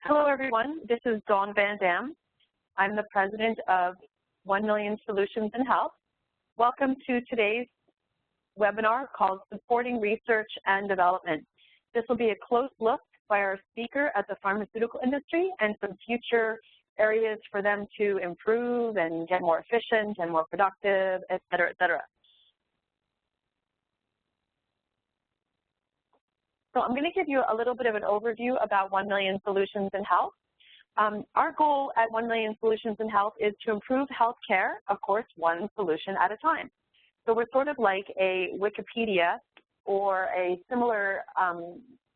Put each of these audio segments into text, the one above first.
Hello, everyone. This is Dawn Van Dam. I'm the president of 1 Million Solutions in Health. Welcome to today's webinar called Supporting Research and Development. This will be a close look by our speaker at the pharmaceutical industry and some future areas for them to improve and get more efficient and more productive, et cetera, et cetera. So I'm going to give you a little bit of an overview about 1 Million Solutions in Health. Our goal at 1 Million Solutions in Health is to improve healthcare, of course, one solution at a time. So we're sort of like a Wikipedia or a similar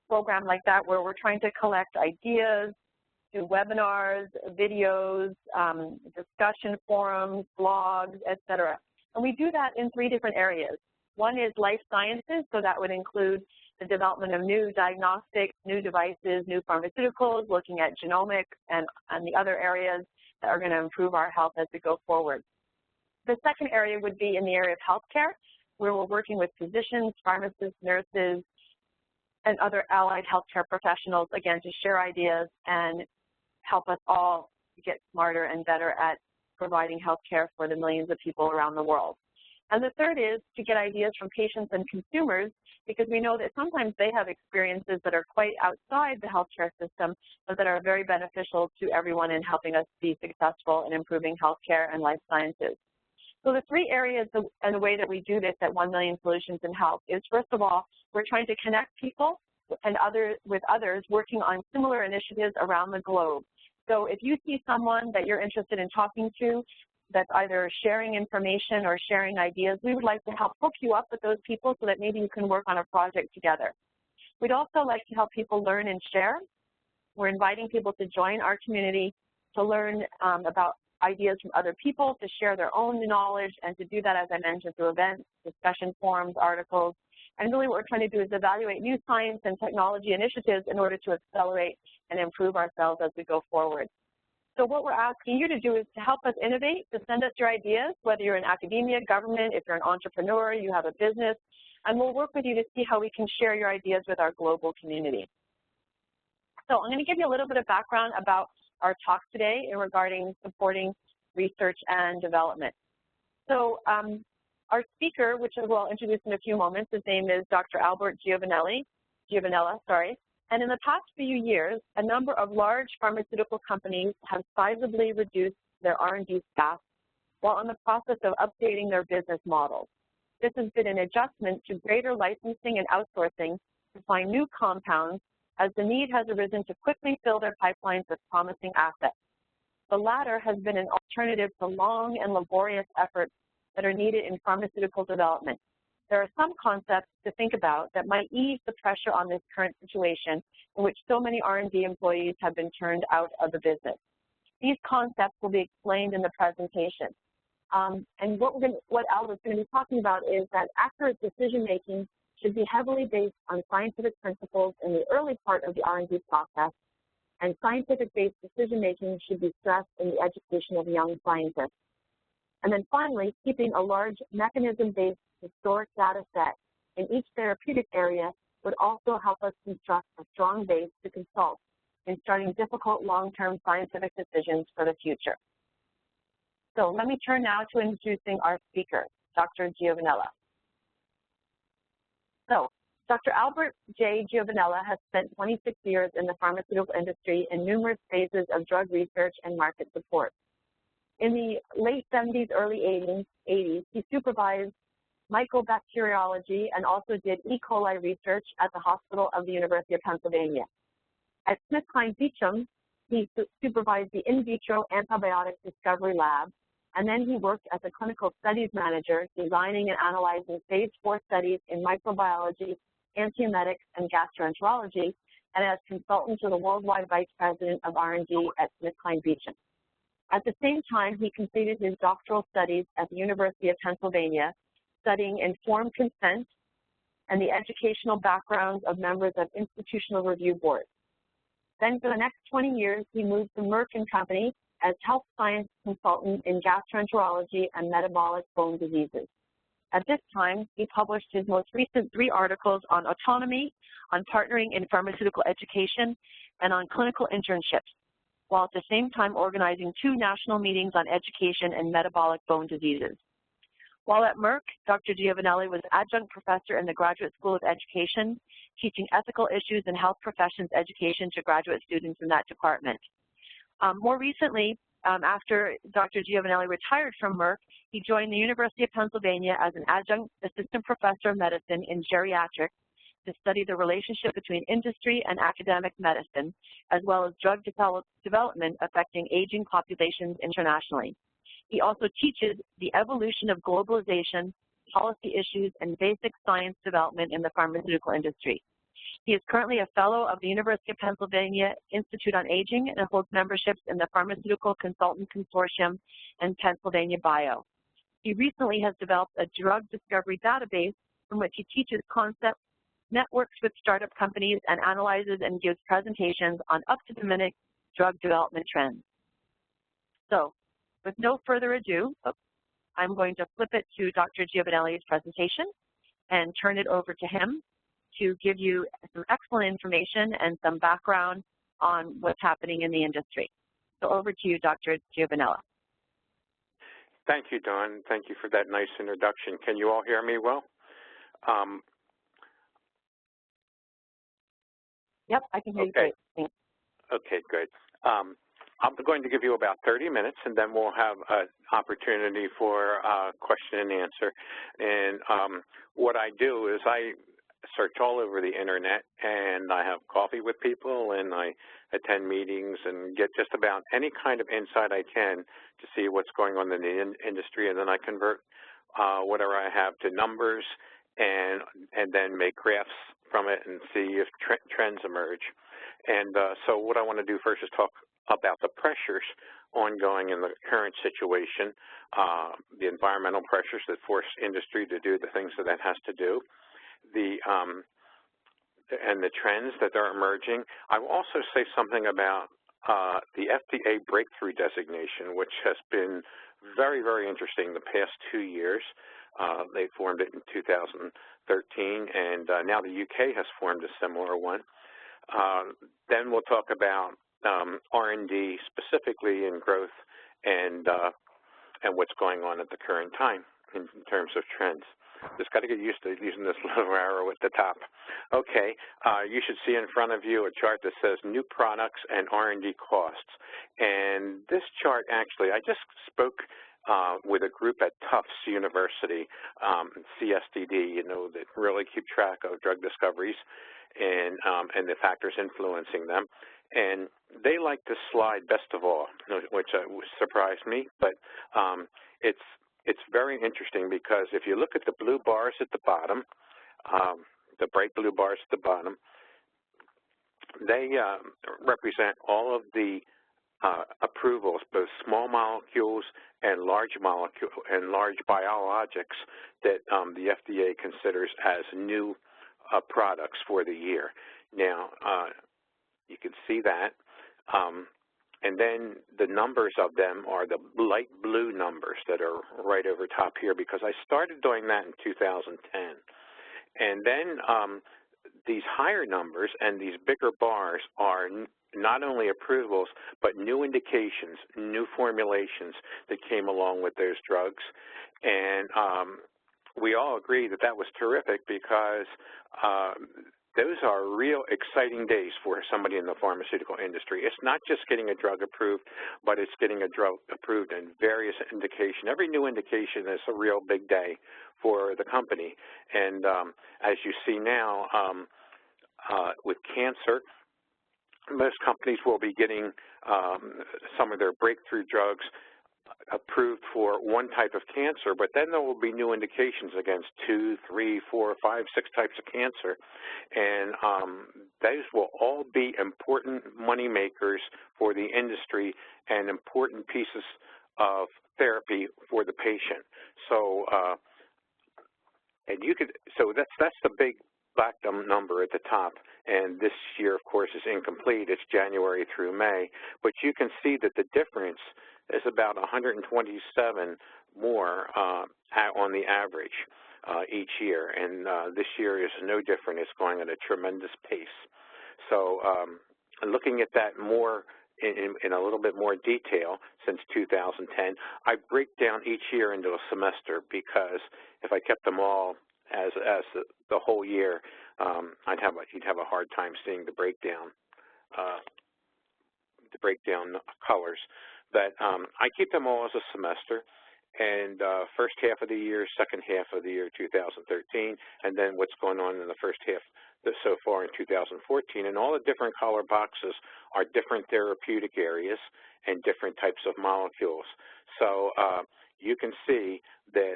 program like that where we're trying to collect ideas, do webinars, videos, discussion forums, blogs, et cetera. And we do that in 3 different areas. One is life sciences, so that would include the development of new diagnostics, new devices, new pharmaceuticals, looking at genomics and the other areas that are going to improve our health as we go forward. The second area would be in the area of healthcare, where we're working with physicians, pharmacists, nurses, and other allied healthcare professionals, again, to share ideas and help us all get smarter and better at providing healthcare for the millions of people around the world. And the third is to get ideas from patients and consumers, because we know that sometimes they have experiences that are quite outside the healthcare system, but that are very beneficial to everyone in helping us be successful in improving healthcare and life sciences. So the 3 areas and the way that we do this at 1 Million Solutions in Health is, first of all, we're trying to connect people and with others working on similar initiatives around the globe. So if you see someone that you're interested in talking to that's either sharing information or sharing ideas, we would like to help hook you up with those people so that maybe you can work on a project together. We'd also like to help people learn and share. We're inviting people to join our community to learn about ideas from other people, to share their own knowledge, and to do that, as I mentioned, through events, discussion forums, articles. And really what we're trying to do is evaluate new science and technology initiatives in order to accelerate and improve ourselves as we go forward. So what we're asking you to do is to help us innovate, to send us your ideas, whether you're in academia, government, if you're an entrepreneur, you have a business, and we'll work with you to see how we can share your ideas with our global community. So I'm going to give you a little bit of background about our talk today regarding supporting research and development. So our speaker, which I will introduce in a few moments, his name is Dr. Albert Giovenella, and in the past few years, a number of large pharmaceutical companies have sizably reduced their R&D staff while in the process of updating their business models. This has been an adjustment to greater licensing and outsourcing to find new compounds, as the need has arisen to quickly fill their pipelines with promising assets. The latter has been an alternative to long and laborious efforts that are needed in pharmaceutical development. There are some concepts to think about that might ease the pressure on this current situation in which so many R&D employees have been turned out of the business. These concepts will be explained in the presentation. And what Albert's going to be talking about is that accurate decision-making should be heavily based on scientific principles in the early part of the R&D process, and scientific-based decision-making should be stressed in the education of young scientists. And then finally, keeping a large mechanism-based historic data set in each therapeutic area would also help us construct a strong base to consult in starting difficult long-term scientific decisions for the future. So let me turn now to introducing our speaker, Dr. Giovenella. So Dr. Albert J. Giovenella has spent 26 years in the pharmaceutical industry in numerous phases of drug research and market support. In the late 70s, early 80s, he supervised mycobacteriology and also did E. coli research at the Hospital of the University of Pennsylvania. At SmithKline Beecham, he supervised the in vitro antibiotic discovery lab, and then he worked as a clinical studies manager, designing and analyzing phase 4 studies in microbiology, antiemetics, and gastroenterology, and as consultant to the worldwide vice president of R&D at SmithKline Beecham. At the same time, he completed his doctoral studies at the University of Pennsylvania, studying informed consent and the educational backgrounds of members of institutional review boards. Then for the next 20 years, he moved to Merck & Company as health science consultant in gastroenterology and metabolic bone diseases. At this time, he published his most recent 3 articles on autonomy, on partnering in pharmaceutical education, and on clinical internships, while at the same time organizing 2 national meetings on education and metabolic bone diseases. While at Merck, Dr. Giovenella was adjunct professor in the Graduate School of Education, teaching ethical issues in health professions education to graduate students in that department. More recently, after Dr. Giovenella retired from Merck, he joined the University of Pennsylvania as an adjunct assistant professor of medicine in geriatrics to study the relationship between industry and academic medicine, as well as drug development affecting aging populations internationally. He also teaches the evolution of globalization, policy issues, and basic science development in the pharmaceutical industry. He is currently a fellow of the University of Pennsylvania Institute on Aging and holds memberships in the Pharmaceutical Consultant Consortium and Pennsylvania Bio. He recently has developed a drug discovery database from which he teaches concepts, networks with startup companies, and analyzes and gives presentations on up-to-the-minute drug development trends. So, with no further ado, I'm going to flip it to Dr. Giovenella's presentation and turn it over to him to give you some excellent information and some background on what's happening in the industry. So over to you, Dr. Giovenella. Thank you, Dawn. Thank you for that nice introduction. Can you all hear me well? Yep, I can hear you great. Thanks. Okay, good. I'm going to give you about 30 minutes, and then we'll have an opportunity for question and answer. And what I do is I search all over the internet, and I have coffee with people, and I attend meetings and get just about any kind of insight I can to see what's going on in the industry, and then I convert whatever I have to numbers and then make graphs from it and see if trends emerge. And so what I want to do first is talk about the pressures ongoing in the current situation, the environmental pressures that force industry to do the things that it has to do, and the trends that are emerging. I will also say something about the FDA breakthrough designation, which has been very, very interesting the past 2 years. They formed it in 2013, and now the UK has formed a similar one. Then we'll talk about R&D specifically in growth and what's going on at the current time in terms of trends. Just got to get used to using this little arrow at the top. Okay, you should see in front of you a chart that says new products and R&D costs. And this chart actually, I just spoke with a group at Tufts University, CSDD, you know, that really keep track of drug discoveries and the factors influencing them. And they like this slide best of all, which surprised me, but it's very interesting because if you look at the blue bars at the bottom, the bright blue bars at the bottom, they represent all of the approvals, both small molecules and large molecule and large biologics that the FDA considers as new products for the year. Now, you can see that. And then the numbers of them are the light blue numbers that are right over top here because I started doing that in 2010. And then these higher numbers and these bigger bars are not only approvals, but new indications, new formulations that came along with those drugs. And we all agree that that was terrific because those are real exciting days for somebody in the pharmaceutical industry. It's not just getting a drug approved, but it's getting a drug approved in various indications. Every new indication is a real big day for the company. And as you see now, with cancer, most companies will be getting some of their breakthrough drugs approved for one type of cancer, but then there will be new indications against 2, 3, 4, 5, 6 types of cancer. And those will all be important money makers for the industry and important pieces of therapy for the patient. So so that's the big black number at the top. And this year, of course, is incomplete. It's January through May. But you can see that the difference is about 127 more on the average each year. And this year is no different. It's going at a tremendous pace. So looking at that more in a little bit more detail since 2010, I break down each year into a semester, because if I kept them all as the whole year, you'd have a hard time seeing the breakdown colors. But I keep them all as a semester, and first half of the year, second half of the year 2013, and then what's going on in the first half so far in 2014. And all the different color boxes are different therapeutic areas and different types of molecules. So you can see that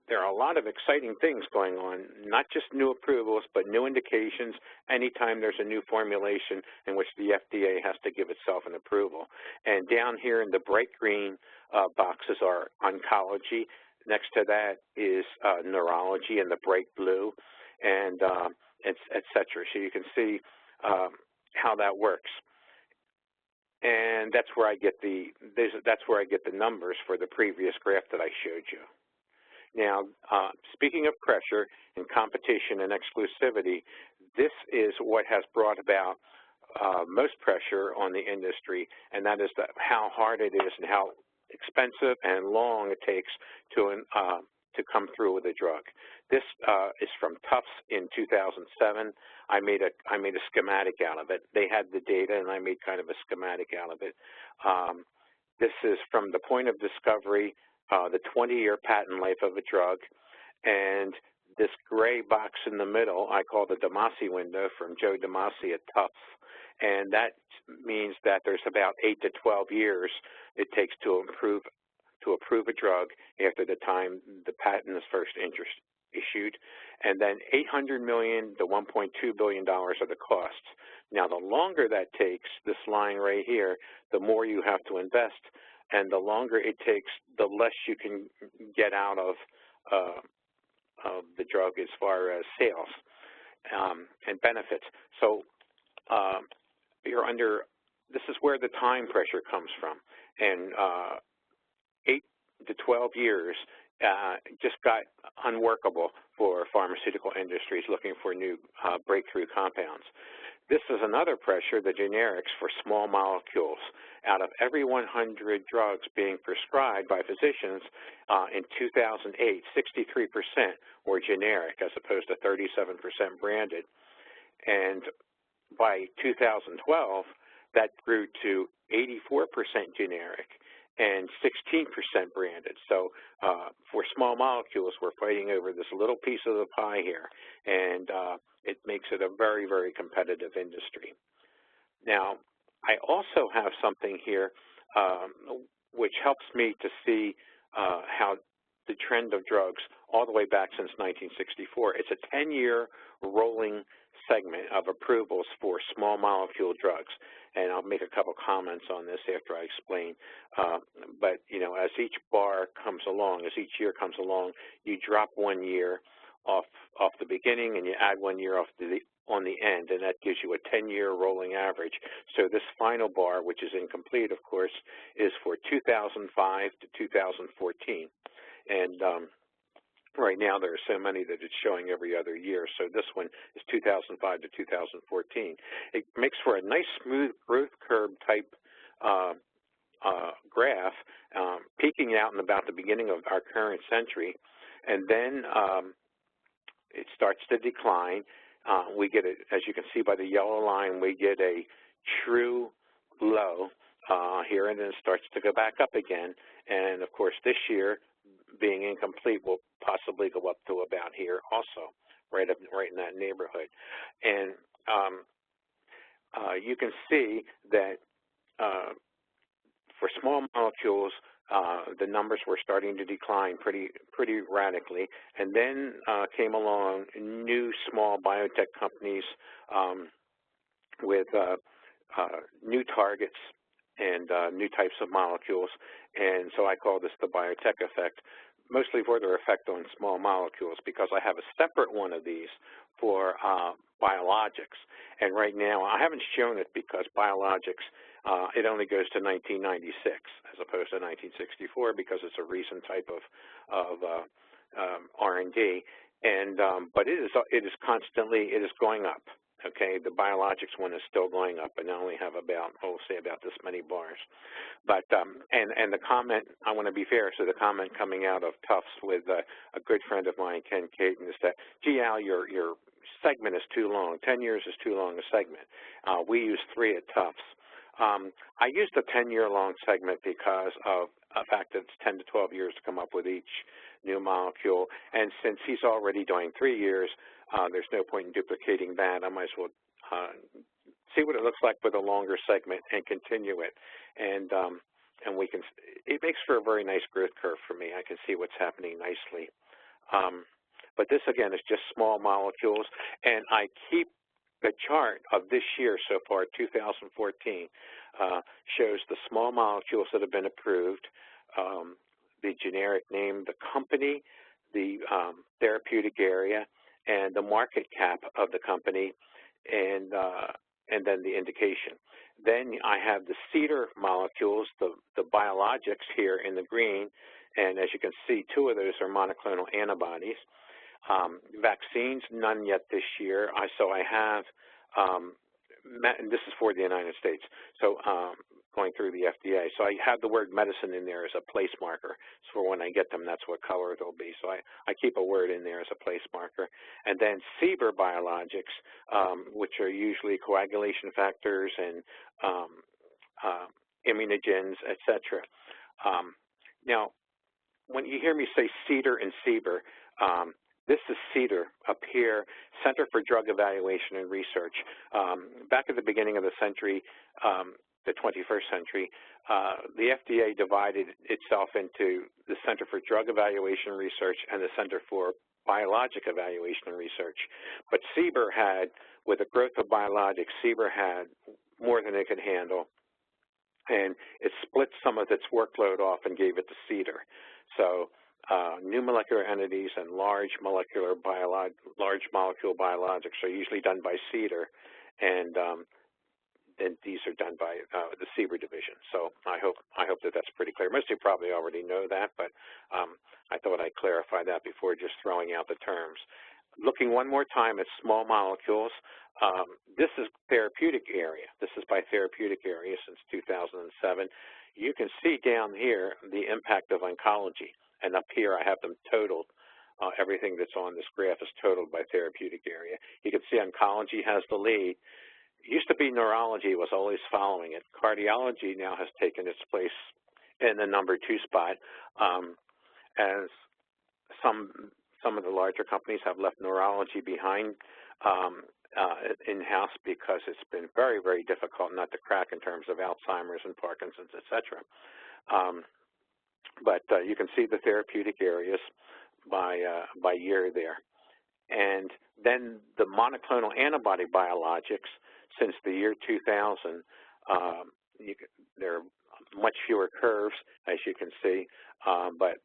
there are a lot of exciting things going on, not just new approvals, but new indications anytime there's a new formulation in which the FDA has to give itself an approval. And down here in the bright green boxes are oncology. Next to that is neurology in the bright blue, and et cetera. So you can see how that works. And that's where I get the numbers for the previous graph that I showed you. Now, speaking of pressure and competition and exclusivity, this is what has brought about most pressure on the industry, and that is how hard it is and how expensive and long it takes to come through with a drug. This is from Tufts in 2007. I made a schematic out of it. They had the data, and I made kind of a schematic out of it. This is from the point of discovery, the 20-year patent life of a drug, and this gray box in the middle I call the Damasi window from Joe Damasi at Tufts, and that means that there's about 8 to 12 years it takes to approve a drug after the time the patent is first issued, and then $800 million to $1.2 billion are the costs. Now, the longer that takes, this line right here, the more you have to invest, and the longer it takes, the less you can get out of the drug as far as sales and benefits. So this is where the time pressure comes from. And 8 to 12 years just got unworkable for pharmaceutical industries looking for new breakthrough compounds. This is another pressure, the generics for small molecules. Out of every 100 drugs being prescribed by physicians in 2008, 63% were generic as opposed to 37% branded. And by 2012, that grew to 84% generic and 16% branded. So for small molecules, we're fighting over this little piece of the pie here, and it makes it a very, very competitive industry. Now, I also have something here which helps me to see how the trend of drugs all the way back since 1964. It's a 10-year rolling segment of approvals for small molecule drugs, and I'll make a couple comments on this after I explain. But you know, as each bar comes along, as each year comes along, you drop 1 year off the beginning, and you add 1 year on the end, and that gives you a 10-year rolling average. So this final bar, which is incomplete, of course, is for 2005 to 2014, and right now there are so many that it's showing every other year. So this one is 2005 to 2014. It makes for a nice smooth growth curve type graph, peaking out in about the beginning of our current century, and then it starts to decline. We get it, as you can see by the yellow line, we get a true low here, and then it starts to go back up again. And of course, this year, being incomplete, will possibly go up to about here also, right in that neighborhood. And you can see that for small molecules, the numbers were starting to decline pretty radically, and then came along new small biotech companies with new targets and new types of molecules, and so I call this the biotech effect, mostly for their effect on small molecules, because I have a separate one of these for biologics. And right now, I haven't shown it because biologics, it only goes to 1996 as opposed to 1964 because it's a recent type of R&D. And but it is constantly going up. Okay, the biologics one is still going up, and I only have about, we'll say about this many bars. But and the comment, I want to be fair, so the comment coming out of Tufts with a good friend of mine, Ken Caton, is that, gee, Al, your segment is too long. 10 years is too long a segment. We use 3 at Tufts. I used a 10-year-long segment because of the fact that it's 10 to 12 years to come up with each new molecule, and since he's already doing 3 years, there's no point in duplicating that. I might as well see what it looks like with a longer segment and continue it, and we can. It makes for a very nice growth curve for me. I can see what's happening nicely. But this again is just small molecules, and I keep the chart of this year so far, 2014, shows the small molecules that have been approved, the generic name, the company, the therapeutic area, and the market cap of the company, and then the indication. Then I have the CEDAR molecules, the biologics here in the green, and as you can see, 2 of those are monoclonal antibodies. Vaccines, none yet this year. So I have, and this is for the United States, so going through the FDA. So I have the word medicine in there as a place marker. So for when I get them, that's what color it'll be. So I keep a word in there as a place marker. And then CBER biologics, which are usually coagulation factors and immunogens, et cetera. Now, when you hear me say CEDAR and CBER, this is CEDAR up here, Center for Drug Evaluation and Research. Back at the beginning of the century, the 21st century, the FDA divided itself into the Center for Drug Evaluation and Research and the Center for Biologic Evaluation and Research. But CBER had, with the growth of biologics, CBER had more than it could handle, and it split some of its workload off and gave it to CEDAR. So new molecular entities and large molecule biologics are usually done by CEDAR, and these are done by the CBER division. So I hope that that's pretty clear. Most of you probably already know that, but I thought I'd clarify that before just throwing out the terms. Looking one more time at small molecules, this is therapeutic area. This is by therapeutic area since 2007. You can see down here the impact of oncology. And up here, I have them totaled. Everything that's on this graph is totaled by therapeutic area. You can see oncology has the lead. It used to be neurology was always following it. Cardiology now has taken its place in the number 2 spot, as some of the larger companies have left neurology behind in-house because it's been very, very difficult not to crack in terms of Alzheimer's and Parkinson's, et cetera. But you can see the therapeutic areas by year there. And then the monoclonal antibody biologics, since the year 2000, there are much fewer curves, as you can see, but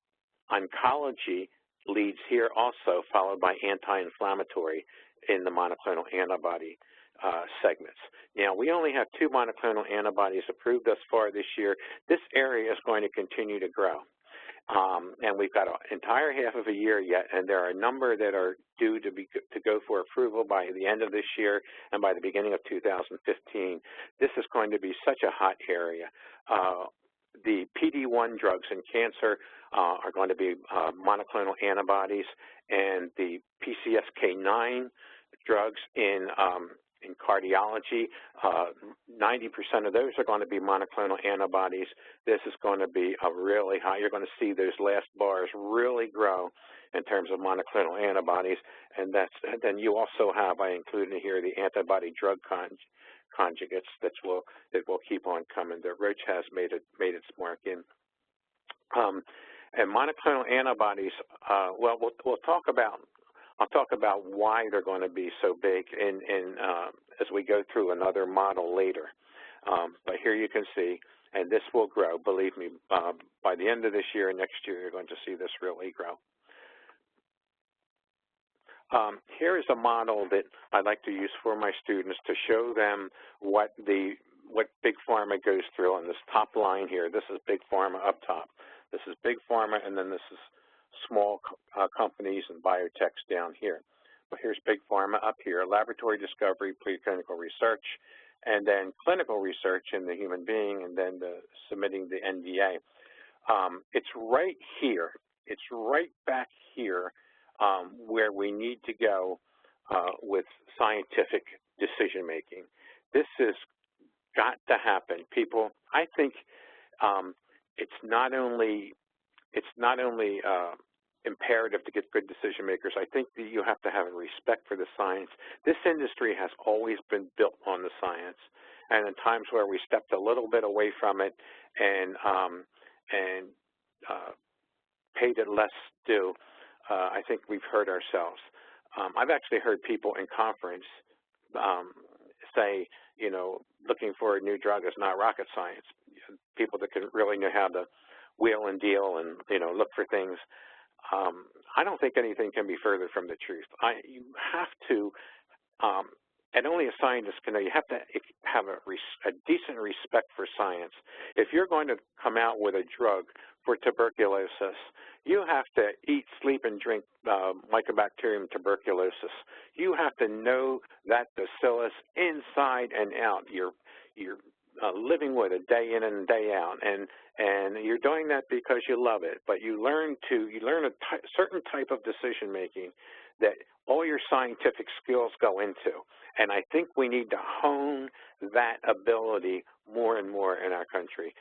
oncology leads here also, followed by anti-inflammatory in the monoclonal antibody segments. Now, we only have 2 monoclonal antibodies approved thus far this year. This area is going to continue to grow. And we've got an entire half of a year yet, and there are a number that are due to go for approval by the end of this year and by the beginning of 2015. This is going to be such a hot area. The PD-1 drugs in cancer are going to be monoclonal antibodies, and the PCSK9 drugs in cardiology, 90% of those are going to be monoclonal antibodies. This is going to be a really high. You're going to see those last bars really grow in terms of monoclonal antibodies, and then you also have, I included here, the antibody drug conjugates that will keep on coming. The Roche has made its mark in. And monoclonal antibodies, well, we'll talk about. I'll talk about why they're going to be so big as we go through another model later. But here you can see, and this will grow. Believe me, by the end of this year and next year, you're going to see this really grow. Here is a model that I like to use for my students to show them what Big Pharma goes through on this top line here. This is Big Pharma up top. This is Big Pharma, and then this is small companies and biotechs down here. Well, here's big pharma up here, laboratory discovery, preclinical research, and then clinical research in the human being, and then submitting the NDA. It's right here. It's right back here where we need to go with scientific decision making. This has got to happen, people. I think it's not only imperative to get good decision makers. I think that you have to have a respect for the science. This industry has always been built on the science, and in times where we stepped a little bit away from it and paid it less due, I think we've hurt ourselves. I've actually heard people in conference say, you know, looking for a new drug is not rocket science. People that can really know how to wheel and deal and, you know, look for things. I don't think anything can be further from the truth. You have to, and only a scientist can know, you have to have a decent respect for science. If you're going to come out with a drug for tuberculosis, you have to eat, sleep, and drink Mycobacterium tuberculosis. You have to know that bacillus inside and out. You're living with it day in and day out, and you're doing that because you love it. But you learn a certain type of decision making that all your scientific skills go into, and I think we need to hone that ability more and more in our country.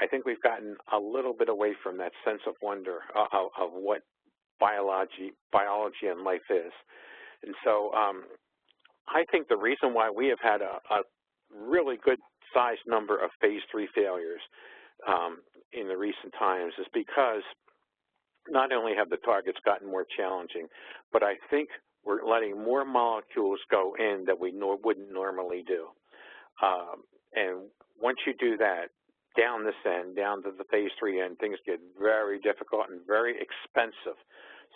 I think we've gotten a little bit away from that sense of wonder of what biology and life is. And so I think the reason why we have had a really good sized number of phase 3 failures in the recent times is because not only have the targets gotten more challenging, but I think we're letting more molecules go in that we wouldn't normally do. And once you do that, down this end, down to the phase 3 end, things get very difficult and very expensive.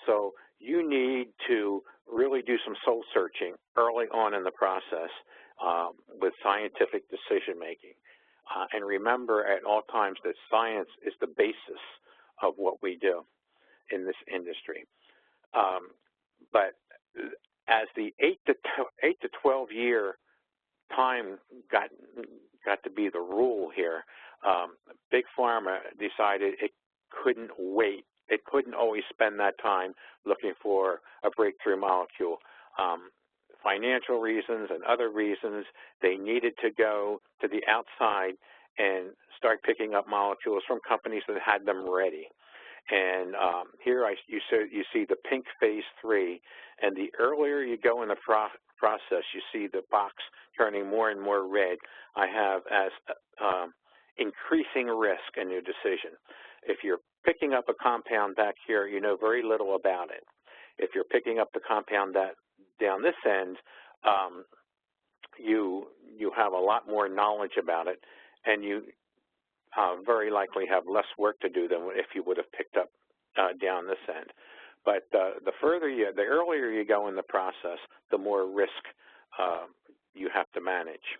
So you need to really do some soul searching early on in the process with scientific decision making. And remember at all times that science is the basis of what we do in this industry. But as the 8 to 12 year time got to be the rule here, Big Pharma decided it couldn't wait. It couldn't always spend that time looking for a breakthrough molecule. Financial reasons and other reasons, they needed to go to the outside and start picking up molecules from companies that had them ready. And here you see the pink phase 3, and the earlier you go in the process, you see the box turning more and more red. I have as increasing risk in your decision. If you're picking up a compound back here, you know very little about it. If you're picking up the compound down this end, you have a lot more knowledge about it, and you very likely have less work to do than if you would have picked up down this end. But the earlier you go in the process, the more risk you have to manage.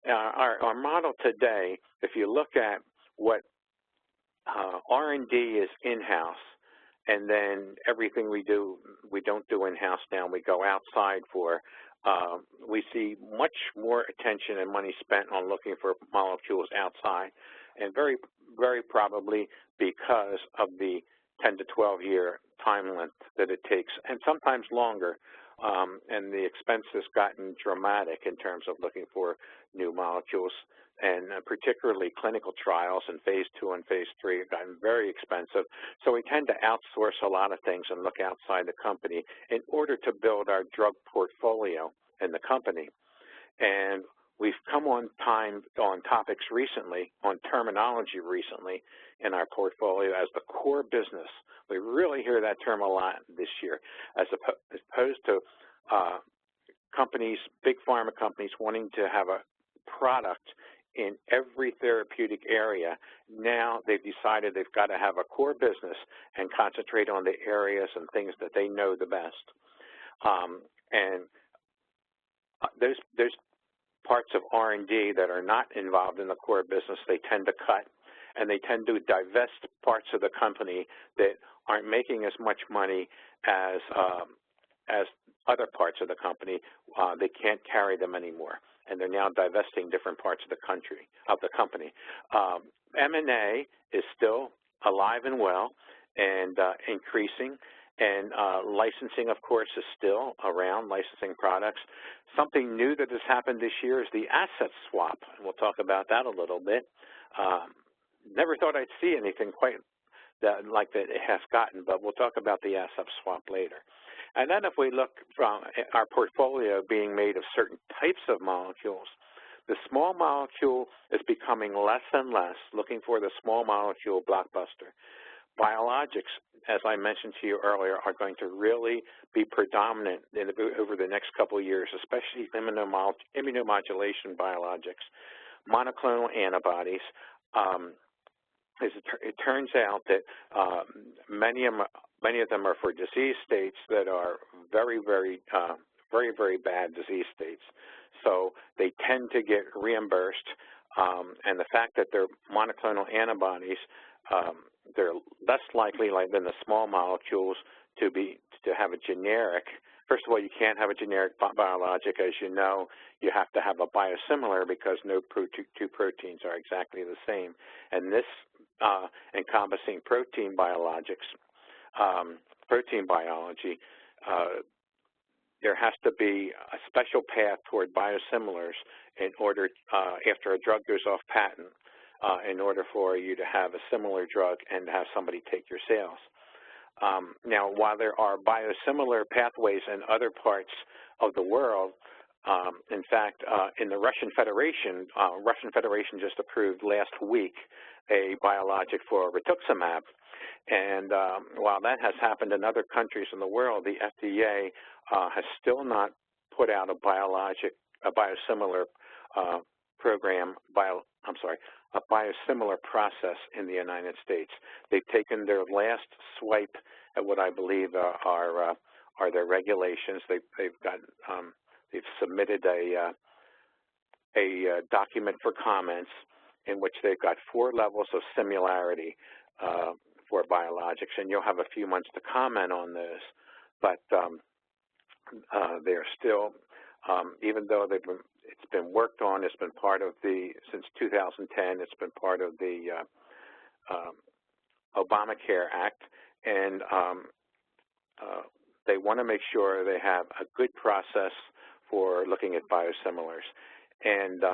Our model today, if you look at what R&D is in-house, and then everything we don't do in-house now, we go outside for. We see much more attention and money spent on looking for molecules outside, and very, very probably because of the 10 to 12 year time length that it takes, and sometimes longer, and the expense has gotten dramatic in terms of looking for new molecules, and particularly clinical trials in phase 2 and phase 3 have gotten very expensive. So we tend to outsource a lot of things and look outside the company in order to build our drug portfolio in the company. And we've come on topics recently, on terminology recently in our portfolio as the core business. We really hear that term a lot this year, as opposed to companies, big pharma companies, wanting to have a product in every therapeutic area. Now they've decided they've got to have a core business and concentrate on the areas and things that they know the best. And those parts of R&D that are not involved in the core business, they tend to cut, and they tend to divest parts of the company that aren't making as much money as other parts of the company. They can't carry them anymore, and they're now divesting different parts of the company. M&A is still alive and well and increasing, and licensing, of course, is still around, licensing products. Something new that has happened this year is the asset swap, and we'll talk about that a little bit. Never thought I'd see anything quite like that it has gotten, but we'll talk about the asset swap later. And then if we look from our portfolio being made of certain types of molecules, the small molecule is becoming less and less, looking for the small molecule blockbuster. Biologics, as I mentioned to you earlier, are going to really be predominant over the next couple of years, especially immunomodulation biologics. Monoclonal antibodies, it turns out that many of them are for disease states that are very, very bad disease states. So they tend to get reimbursed, and the fact that they're monoclonal antibodies, they're less likely than the small molecules to have a generic. First of all, you can't have a generic biologic. As you know, you have to have a biosimilar because no two proteins are exactly the same. And this encompassing protein biologics, protein biology, there has to be a special path toward biosimilars in order, after a drug goes off patent, in order for you to have a similar drug and have somebody take your sales. Now, while there are biosimilar pathways in other parts of the world, in fact, in the Russian Federation just approved last week a biologic for rituximab. And while that has happened in other countries in the world, the FDA has still not put out a biosimilar program, a biosimilar process in the United States. They've taken their last swipe at what I believe are their regulations. They've submitted a document for comments in which they've got 4 levels of similarity for biologics, and you'll have a few months to comment on those. But they're still, even though it's been worked on, it's been part of since 2010, it's been part of the Obamacare Act, and they want to make sure they have a good process for looking at biosimilars. And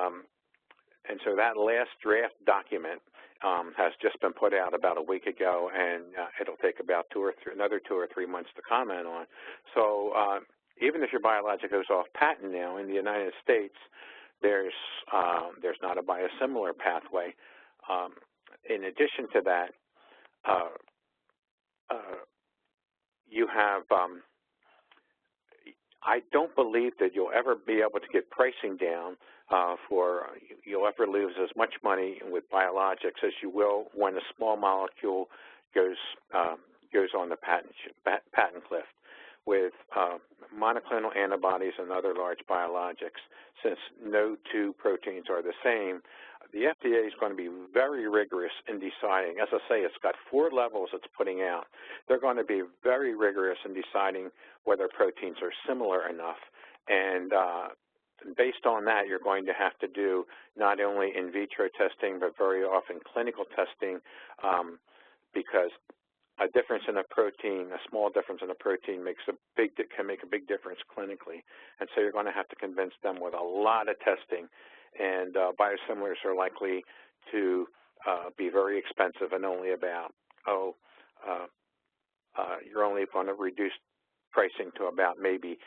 so that last draft document has just been put out about a week ago, and it'll take about another 2 or 3 months to comment on. So even if your biologic goes off patent now in the United States, there's not a biosimilar pathway. In addition to that, you have I don't believe that you'll ever be able to get pricing down you'll ever lose as much money with biologics as you will when a small molecule goes on the patent cliff. With monoclonal antibodies and other large biologics, since no 2 proteins are the same, the FDA is going to be very rigorous in deciding. As I say, it's got 4 levels it's putting out. They're going to be very rigorous in deciding whether proteins are similar enough. And based on that, you're going to have to do not only in vitro testing, but very often clinical testing, because a difference in a protein, a small difference in a protein can make a big difference clinically. And so you're going to have to convince them with a lot of testing. And biosimilars are likely to be very expensive, and only about, you're only going to reduce pricing to about maybe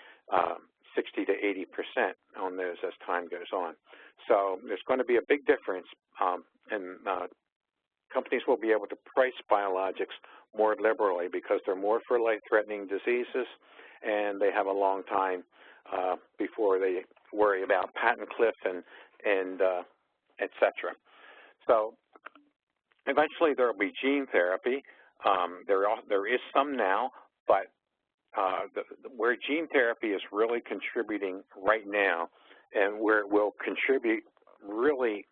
60 to 80% on those as time goes on. So there's going to be a big difference, and companies will be able to price biologics more liberally because they're more for life-threatening diseases, and they have a long time before they worry about patent cliff and et cetera. So eventually there will be gene therapy. There is some now, but where gene therapy is really contributing right now, and where it will contribute really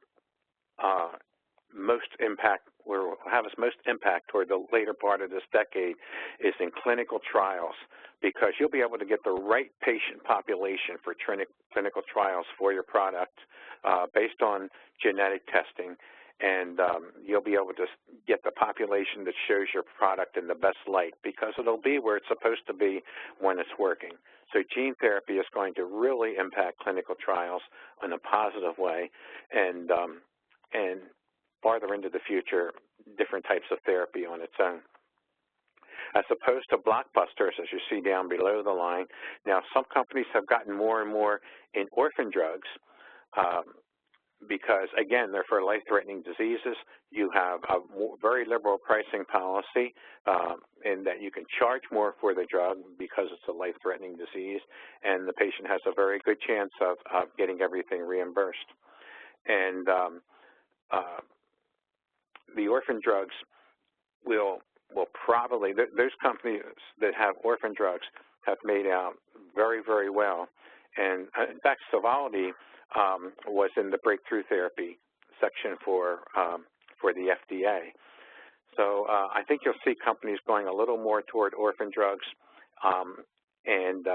most impact will have its most impact toward the later part of this decade is in clinical trials, because you'll be able to get the right patient population for clinical trials for your product based on genetic testing, and you'll be able to get the population that shows your product in the best light, because it'll be where it's supposed to be when it's working. So gene therapy is going to really impact clinical trials in a positive way, and farther into the future, different types of therapy on its own. As opposed to blockbusters, as you see down below the line, now some companies have gotten more and more in orphan drugs, because, again, they're for life-threatening diseases. You have a very liberal pricing policy in that you can charge more for the drug because it's a life-threatening disease, and the patient has a very good chance of getting everything reimbursed. And the orphan drugs will probably, those companies that have orphan drugs have made out very, very well. And in fact, Sizably was in the breakthrough therapy section for the FDA. So I think you'll see companies going a little more toward orphan drugs, and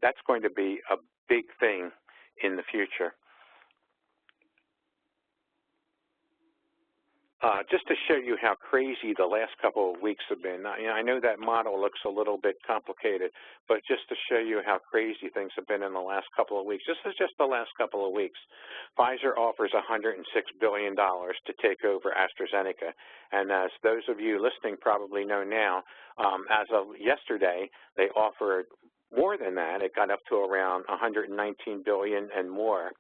that's going to be a big thing in the future. Just to show you how crazy the last couple of weeks have been. I know that model looks a little bit complicated, but just to show you how crazy things have been in the last couple of weeks. This is just the last couple of weeks. Pfizer offers $106 billion to take over AstraZeneca. And as those of you listening probably know now, as of yesterday, they offered more than that. It got up to around $119 billion and more.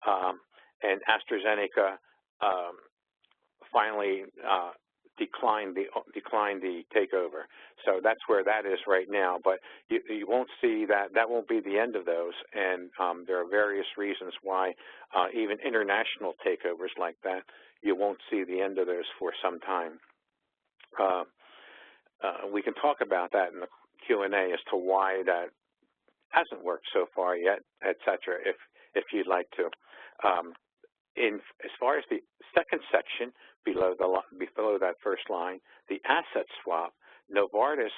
And AstraZeneca finally declined the takeover. So that's where that is right now. But you won't see that. That won't be the end of those. And there are various reasons why even international takeovers like that, you won't see the end of those for some time. We can talk about that in the Q&A as to why that hasn't worked so far yet, et cetera, if you'd like to. As far as the second section below that first line, the asset swap, Novartis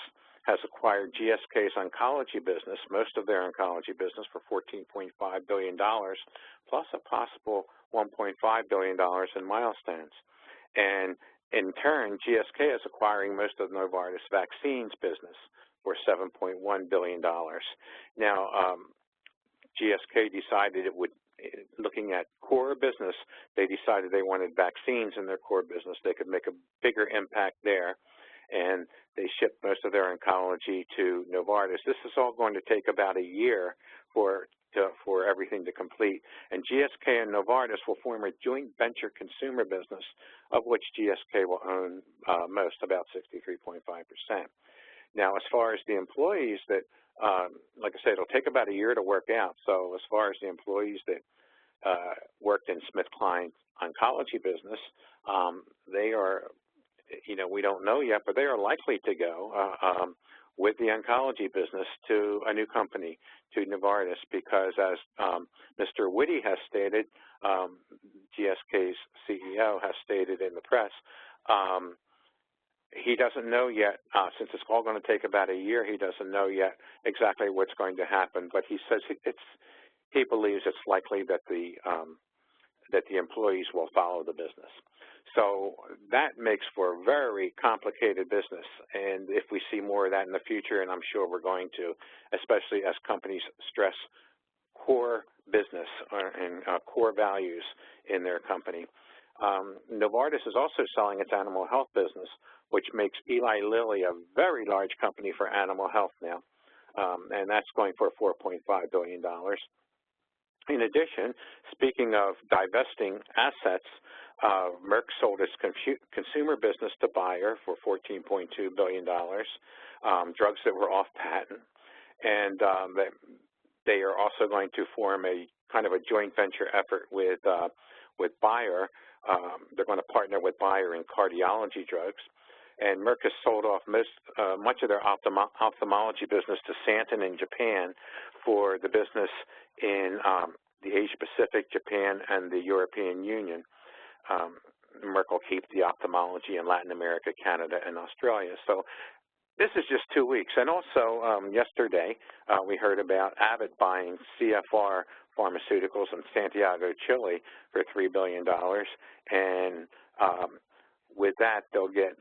has acquired GSK's oncology business, most of their oncology business, for $14.5 billion, plus a possible $1.5 billion in milestones. And in turn, GSK is acquiring most of Novartis vaccines business for $7.1 billion. Now, GSK decided it would, looking at core business, they decided they wanted vaccines in their core business. They could make a bigger impact there, and they shipped most of their oncology to Novartis. This is all going to take about a year for everything to complete, and GSK and Novartis will form a joint venture consumer business, of which GSK will own most, about 63.5%. Now, as far as the employees that, like I said, it'll take about a year to work out. So as far as the employees that worked in SmithKline's oncology business, they are, we don't know yet, but they are likely to go with the oncology business to a new company, to Novartis, because as Mr. Whitty has stated, GSK's CEO has stated in the press, he doesn't know yet, since it's all going to take about a year, he doesn't know yet exactly what's going to happen, but he says he believes it's likely that the employees will follow the business. So that makes for a very complicated business, and if we see more of that in the future, and I'm sure we're going to, especially as companies stress core business and core values in their company. Novartis is also selling its animal health business, which makes Eli Lilly a very large company for animal health now, and that's going for $4.5 billion. In addition, speaking of divesting assets, Merck sold its consumer business to Bayer for $14.2 billion, drugs that were off patent, and they are also going to form a kind of a joint venture effort with Bayer. They're going to partner with Bayer in cardiology drugs. And Merck has sold off much of their ophthalmology business to Santen in Japan for the business in the Asia-Pacific, Japan, and the European Union. Merck will keep the ophthalmology in Latin America, Canada, and Australia. So this is just 2 weeks. And also yesterday we heard about Abbott buying CFR Pharmaceuticals in Santiago, Chile for $3 billion. And with that, they'll get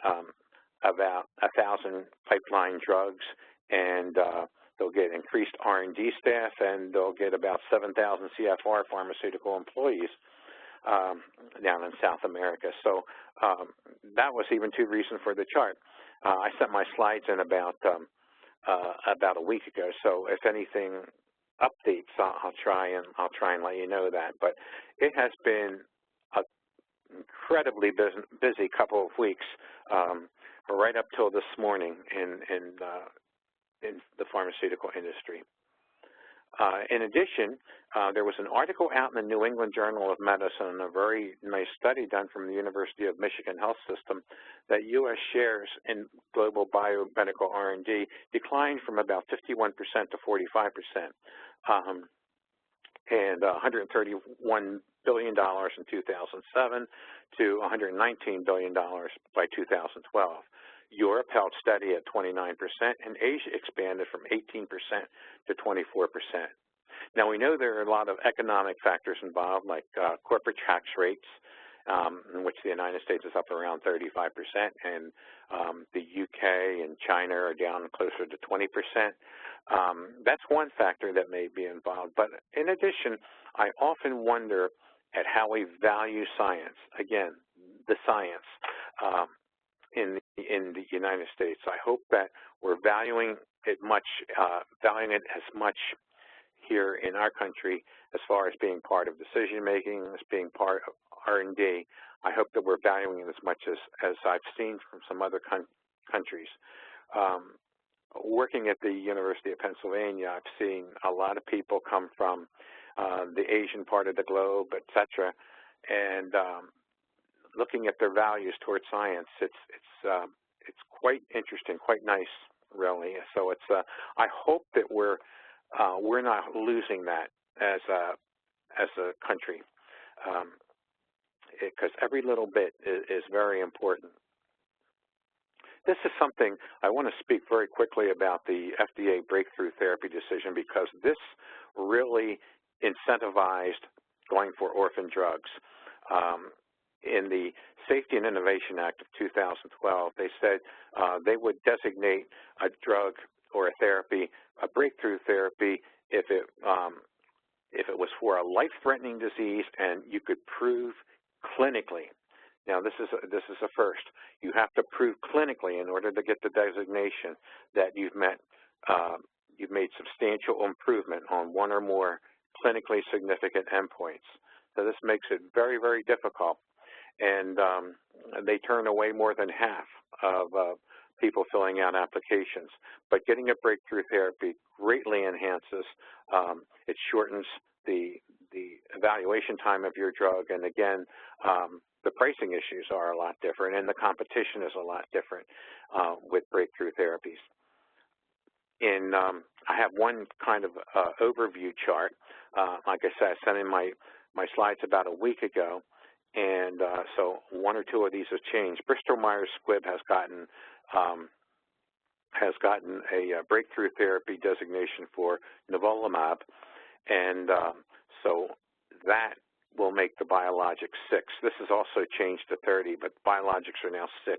about 1,000 pipeline drugs, and they'll get increased R&D staff, and they'll get about 7,000 CFR pharmaceutical employees down in South America. So that was even 2 reasons for the chart. I sent my slides in about a week ago, so if anything updates, I'll try and let you know that. But it has been an incredibly busy couple of weeks, right up till this morning in the pharmaceutical industry. In addition, there was an article out in the New England Journal of Medicine, a very nice study done from the University of Michigan Health System, that U.S. shares in global biomedical R&D declined from about 51% to 45%, and $131 billion in 2007 to $119 billion by 2012. Europe held steady at 29%, and Asia expanded from 18% to 24%. Now, we know there are a lot of economic factors involved, like corporate tax rates, in which the United States is up around 35%, and the UK and China are down closer to 20%. That's one factor that may be involved. But in addition, I often wonder at how we value science. Again, the science. In the United States, I hope that we're valuing it as much here in our country as far as being part of decision making, as being part of R&D. I hope that we're valuing it as much as I've seen from some other countries. Working at the University of Pennsylvania, I've seen a lot of people come from the Asian part of the globe, etc., and looking at their values towards science, it's quite interesting, quite nice, really. So it's I hope that we're not losing that as a country, because every little bit is very important. This is something I want to speak very quickly about, the FDA breakthrough therapy decision, because this really incentivized going for orphan drugs. In the Safety and Innovation Act of 2012, they said they would designate a drug or a therapy, a breakthrough therapy, if it was for a life-threatening disease and you could prove clinically. Now, this is a first. You have to prove clinically in order to get the designation that you've made substantial improvement on one or more clinically significant endpoints. So this makes it very, very difficult. And they turn away more than half of people filling out applications. But getting a breakthrough therapy greatly enhances, it shortens the evaluation time of your drug, and again, the pricing issues are a lot different, and the competition is a lot different with breakthrough therapies. I have one kind of overview chart. Like I said, I sent in my slides about a week ago. And so one or two of these have changed. Bristol-Myers Squibb has gotten a breakthrough therapy designation for nivolumab, and so that will make the biologics 6. This has also changed to 30, but biologics are now 6.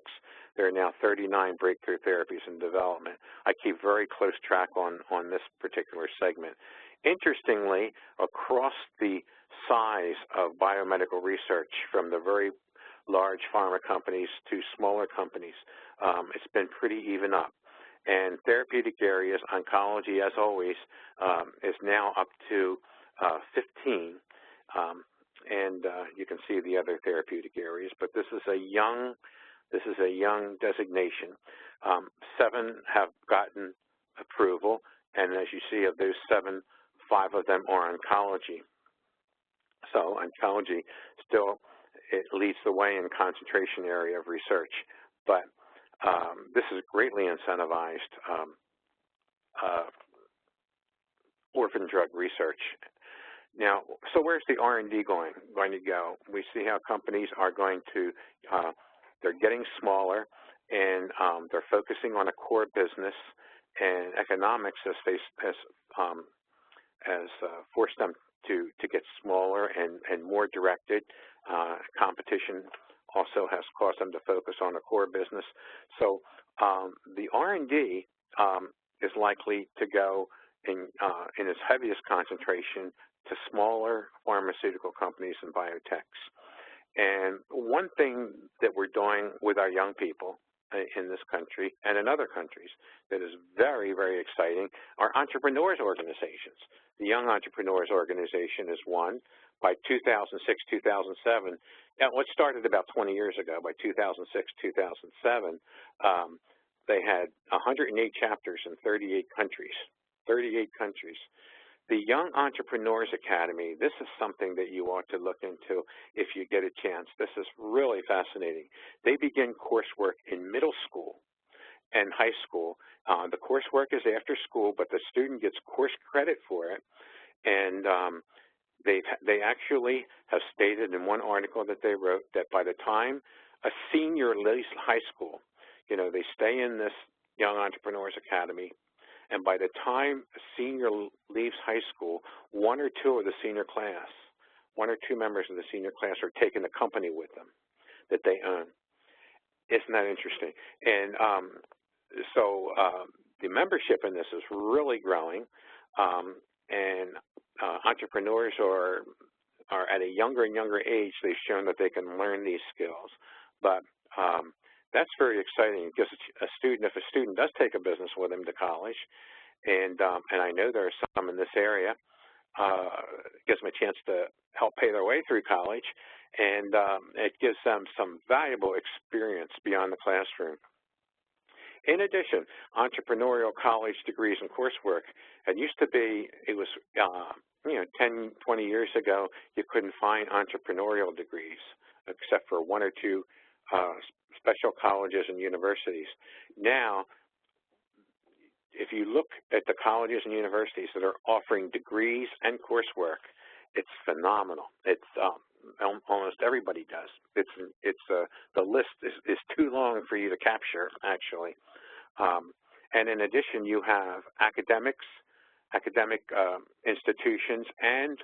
There are now 39 breakthrough therapies in development. I keep very close track on this particular segment. Interestingly, across the size of biomedical research, from the very large pharma companies to smaller companies, it's been pretty even up. And therapeutic areas, oncology, as always, is now up to 15. And you can see the other therapeutic areas, but this is a young designation. 7 have gotten approval, and as you see, of those 7, 5 of them are oncology. So oncology still, it leads the way in concentration area of research, but this is greatly incentivized orphan drug research. Now, so where's the R&D going to go? We see how companies are going to, they're getting smaller, and they're focusing on a core business, and economics has forced them to get smaller and more directed. Competition also has caused them to focus on a core business. So the R&D is likely to go in its heaviest concentration to smaller pharmaceutical companies and biotechs. And one thing that we're doing with our young people in this country and in other countries that is very, very exciting are entrepreneurs organizations. The Young Entrepreneurs Organization is one. By 2006, 2007, it started about 20 years ago. By 2006, 2007, they had 108 chapters in 38 countries. 38 countries. The Young Entrepreneurs Academy, this is something that you ought to look into if you get a chance. This is really fascinating. They begin coursework in middle school and high school. The coursework is after school, but the student gets course credit for it. And they actually have stated in one article that they wrote that by the time a senior leaves high school, they stay in this Young Entrepreneurs Academy, and by the time a senior leaves high school, one or two of the senior class, one or two members of the senior class are taking the company with them that they own. Isn't that interesting? And so the membership in this is really growing, and entrepreneurs are at a younger and younger age. They've shown that they can learn these skills, but that's very exciting because if a student does take a business with him to college, and I know there are some in this area, it gives them a chance to help pay their way through college, and it gives them some valuable experience beyond the classroom. In addition, entrepreneurial college degrees and coursework, it used to be, it was 10, 20 years ago, you couldn't find entrepreneurial degrees except for one or two special colleges and universities. Now, if you look at the colleges and universities that are offering degrees and coursework, it's phenomenal. It's almost everybody does. The list is too long for you to capture, actually. And in addition, you have academic institutions and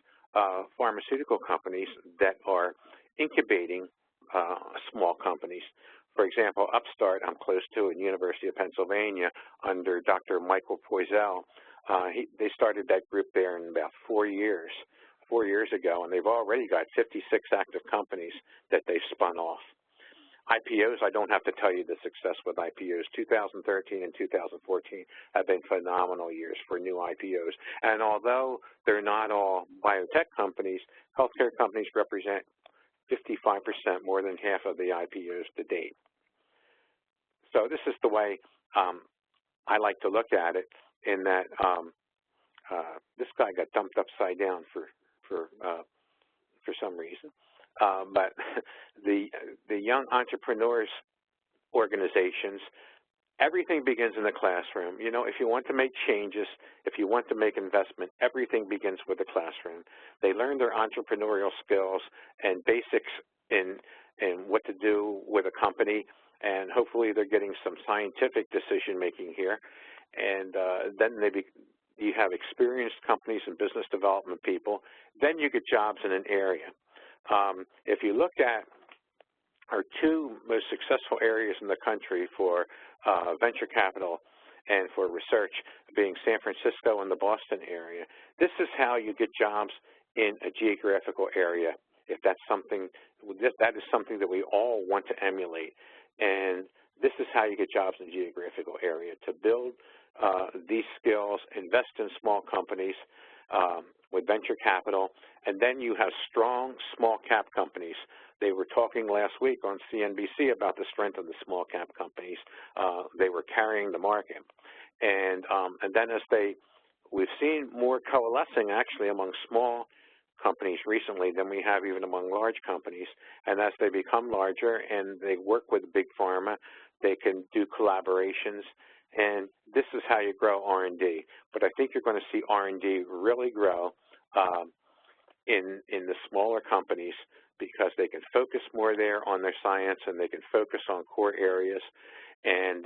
pharmaceutical companies that are incubating small companies. For example, Upstart, I'm close to at University of Pennsylvania under Dr. Michael Poisel. They started that group there in about 4 years ago, and they've already got 56 active companies that they've spun off. IPOs, I don't have to tell you the success with IPOs. 2013 and 2014 have been phenomenal years for new IPOs. And although they're not all biotech companies, healthcare companies represent 55%, more than half of the IPOs to date. So this is the way I like to look at it, in that this guy got dumped upside down for some reason. But the Young Entrepreneurs Organizations, everything begins in the classroom. If you want to make changes, if you want to make investment, everything begins with the classroom. They learn their entrepreneurial skills and basics in what to do with a company, and hopefully they're getting some scientific decision-making here. And then you have experienced companies and business development people. Then you get jobs in an area. If you look at our two most successful areas in the country for venture capital and for research, being San Francisco and the Boston area, this is how you get jobs in a geographical area. If that's something, that is something that we all want to emulate. And this is how you get jobs in a geographical area, to build these skills, invest in small companies with venture capital, and then you have strong small cap companies. They were talking last week on CNBC about the strength of the small cap companies. They were carrying the market. And then we've seen more coalescing actually among small companies recently than we have even among large companies. And as they become larger and they work with big pharma, they can do collaborations. And this is how you grow R&D. But I think you're going to see R&D really grow in the smaller companies because they can focus more there on their science and they can focus on core areas, and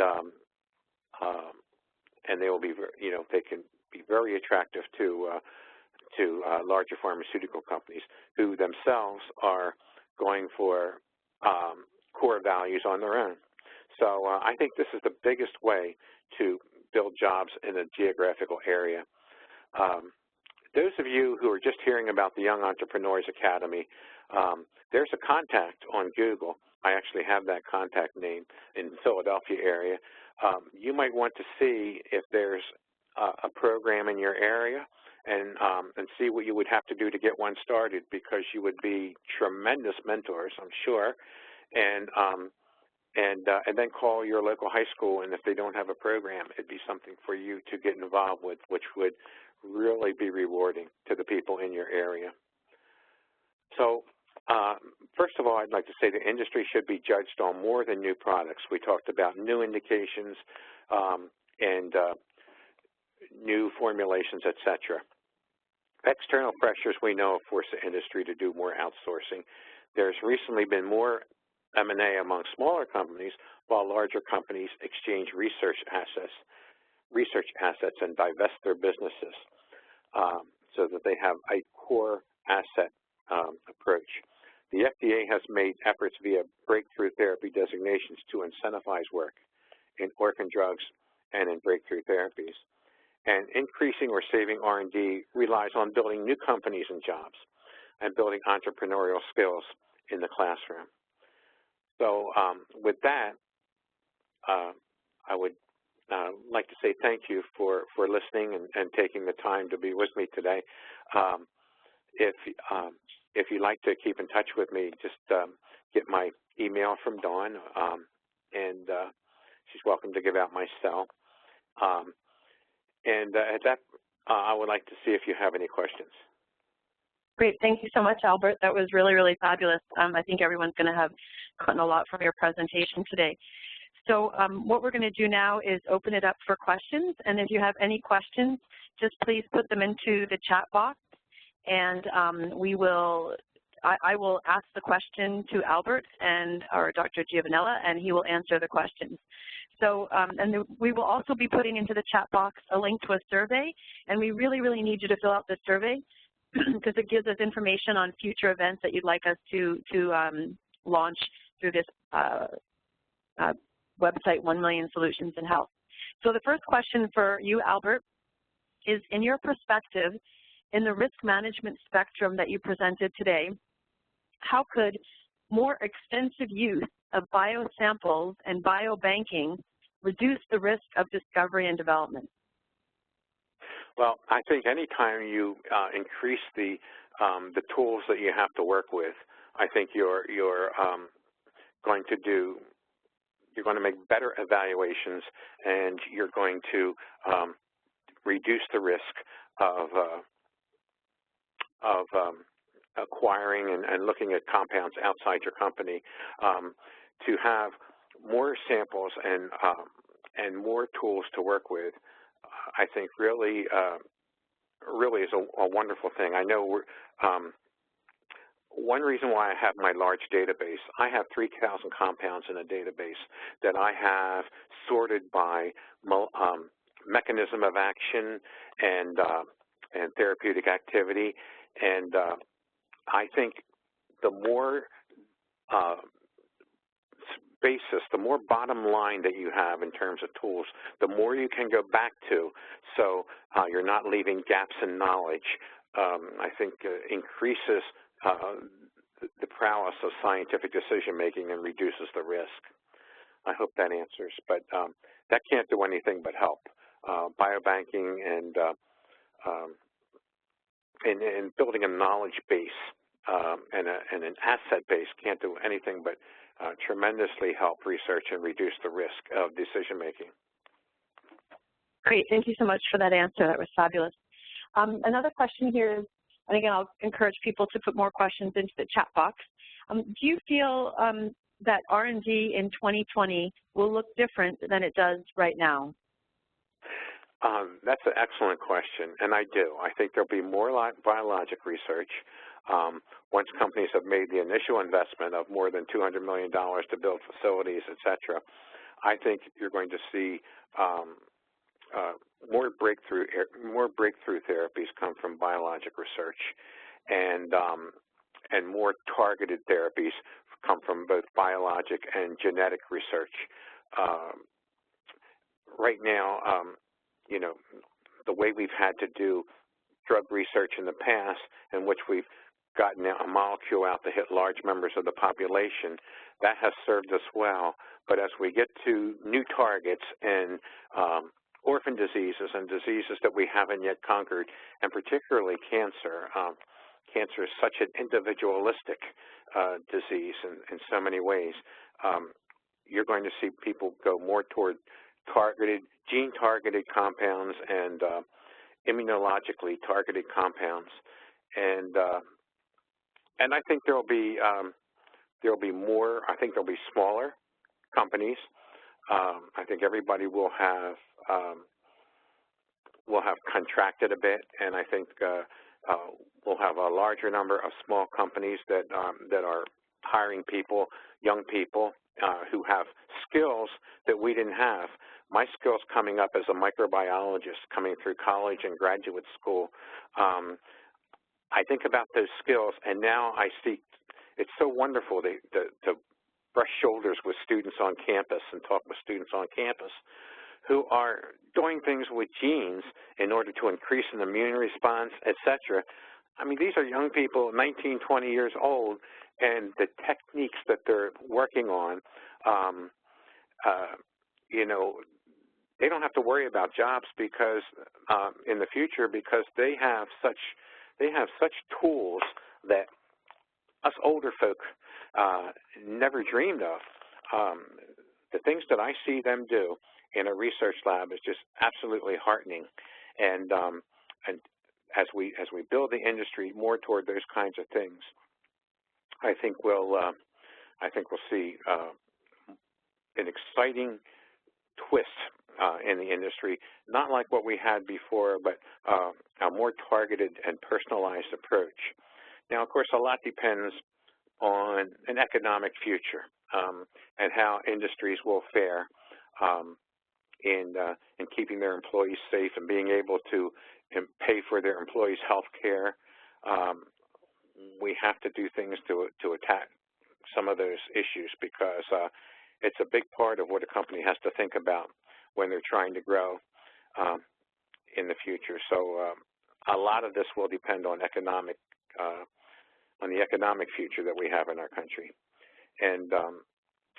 they will be, they can be very attractive to larger pharmaceutical companies who themselves are going for core values on their own. So I think this is the biggest way to build jobs in a geographical area. Those of you who are just hearing about the Young Entrepreneurs Academy, there's a contact on Google. I actually have that contact name in the Philadelphia area. You might want to see if there's a program in your area and see what you would have to do to get one started, because you would be tremendous mentors, I'm sure, and then call your local high school, and if they don't have a program, it'd be something for you to get involved with, which would really be rewarding to the people in your area. So first of all, I'd like to say the industry should be judged on more than new products. We talked about new indications and new formulations, et cetera. External pressures we know have forced the industry to do more outsourcing. There's recently been more M&A among smaller companies, while larger companies exchange research assets and divest their businesses so that they have a core asset approach. The FDA has made efforts via breakthrough therapy designations to incentivize work in orphan drugs and in breakthrough therapies. And increasing or saving R&D relies on building new companies and jobs and building entrepreneurial skills in the classroom. So with that, I would like to say thank you for listening and taking the time to be with me today. If you'd like to keep in touch with me, just get my email from Dawn, and she's welcome to give out my cell. At that, I would like to see if you have any questions. Great. Thank you so much, Albert. That was really, really fabulous. I think everyone's going to have gotten a lot from your presentation today. So what we're going to do now is open it up for questions. And if you have any questions, just please put them into the chat box. And I will ask the question to Albert or Dr. Giovenella, and he will answer the questions. So, and we will also be putting into the chat box a link to a survey, and we really, really need you to fill out the survey because it gives us information on future events that you'd like us to launch through this website, 1 Million Solutions in Health. So the first question for you, Albert, is in your perspective, in the risk management spectrum that you presented today, how could more extensive use of biosamples and biobanking reduce the risk of discovery and development? Well, I think anytime you increase the tools that you have to work with, I think you're going to make better evaluations, and you're going to reduce the risk of acquiring and looking at compounds outside your company. To have more samples and more tools to work with, I think really is a wonderful thing. I know one reason why I have my large database, I have 3,000 compounds in a database that I have sorted by mechanism of action and therapeutic activity, and I think the more basis, the more bottom line that you have in terms of tools, the more you can go back to, so you're not leaving gaps in knowledge. I think increases the prowess of scientific decision-making and reduces the risk. I hope that answers, but that can't do anything but help. Biobanking and building a knowledge base and an asset base can't do anything but tremendously help research and reduce the risk of decision-making. Great. Thank you so much for that answer. That was fabulous. Another question here is, and again, I'll encourage people to put more questions into the chat box. Do you feel that R&D in 2020 will look different than it does right now? That's an excellent question, and I do. I think there'll be more biologic research. Once companies have made the initial investment of more than $200 million to build facilities, et cetera, I think you're going to see more breakthrough therapies come from biologic research, and more targeted therapies come from both biologic and genetic research. Right now, you know, the way we've had to do drug research in the past, in which we've gotten a molecule out to hit large members of the population, that has served us well. But as we get to new targets and orphan diseases and diseases that we haven't yet conquered, and particularly cancer, cancer is such an individualistic disease in so many ways. You're going to see people go more toward gene-targeted compounds and immunologically targeted compounds, and I think there'll be more. I think there'll be smaller companies. I think everybody will have contracted a bit, and I think we'll have a larger number of small companies that are hiring people, young people who have skills that we didn't have. My skills coming up as a microbiologist, coming through college and graduate school, I think about those skills, and now I see it's so wonderful to brush shoulders with students on campus and talk with students on campus who are doing things with genes in order to increase an immune response, et cetera. I mean, these are young people, 19, 20 years old, and the techniques that they're working on, you know, they don't have to worry about jobs because in the future, because they have such tools that us older folk never dreamed of. The things that I see them do in a research lab is just absolutely heartening, and as we build the industry more toward those kinds of things, I think we'll see an exciting twist in the industry, not like what we had before, but a more targeted and personalized approach. Now, of course, a lot depends on an economic future and how industries will fare in keeping their employees safe and being able to pay for their employees' health care. We have to do things to attack some of those issues because it's a big part of what a company has to think about when they're trying to grow in the future. So a lot of this will depend on the economic future that we have in our country, and